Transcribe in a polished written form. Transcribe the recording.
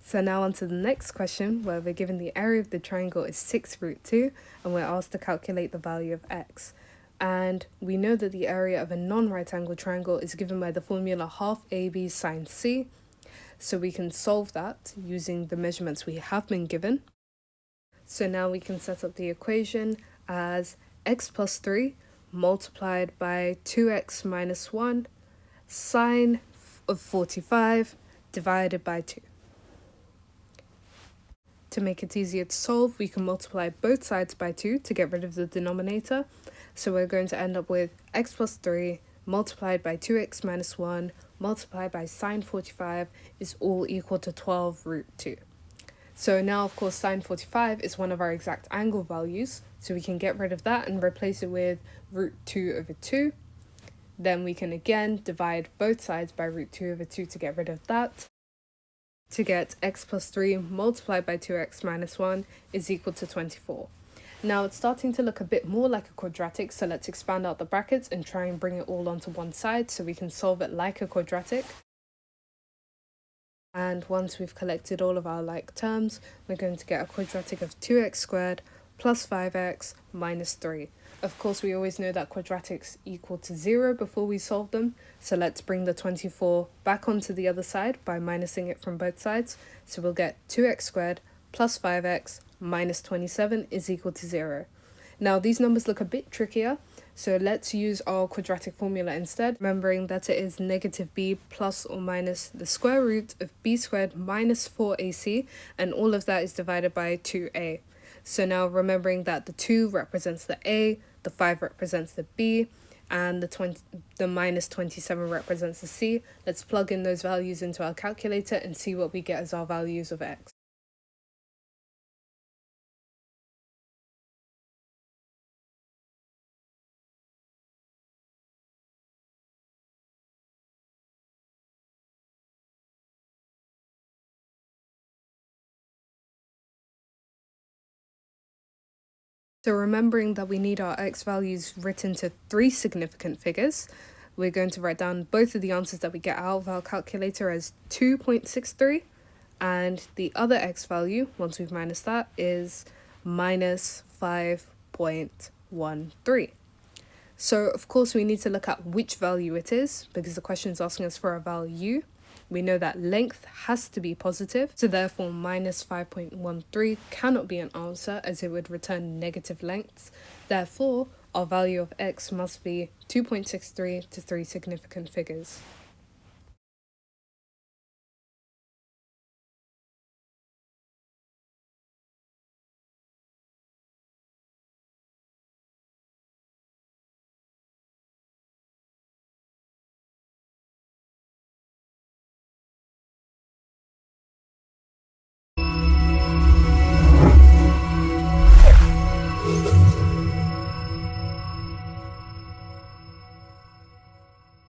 So now on to the next question, where we're given the area of the triangle is 6 root 2, and we're asked to calculate the value of x. And we know that the area of a non-right angle triangle is given by the formula half AB sine c. So we can solve that using the measurements we have been given. So now we can set up the equation as x plus 3 multiplied by 2x minus 1 sine of 45 divided by 2. To make it easier to solve, we can multiply both sides by 2 to get rid of the denominator. So we're going to end up with x plus 3 multiplied by 2x minus 1 multiplied by sine 45 is all equal to 12 root 2. So now, of course, sine 45 is one of our exact angle values, so we can get rid of that and replace it with root 2 over 2. Then we can again divide both sides by root 2 over 2 to get rid of that, to get x plus 3 multiplied by 2x minus 1 is equal to 24. Now it's starting to look a bit more like a quadratic, so let's expand out the brackets and try and bring it all onto one side so we can solve it like a quadratic. And once we've collected all of our like terms, we're going to get a quadratic of 2x squared plus 5x minus 3. Of course, we always know that quadratics equal to 0 before we solve them, so let's bring the 24 back onto the other side by minusing it from both sides. So we'll get 2x squared plus 5x minus 27 is equal to 0. Now these numbers look a bit trickier, so let's use our quadratic formula instead, remembering that it is negative b plus or minus the square root of b squared minus 4ac, and all of that is divided by 2a. So now remembering that the 2 represents the a, the 5 represents the b, and the minus 27 represents the c, let's plug in those values into our calculator and see what we get as our values of x. So remembering that we need our x values written to 3 significant figures, we're going to write down both of the answers that we get out of our calculator as 2.63, and the other x value, once we've minus that, is minus 5.13. So of course we need to look at which value it is, because the question is asking us for a value. We know that length has to be positive, so therefore minus 5.13 cannot be an answer as it would return negative lengths. Therefore, our value of x must be 2.63 to 3 significant figures.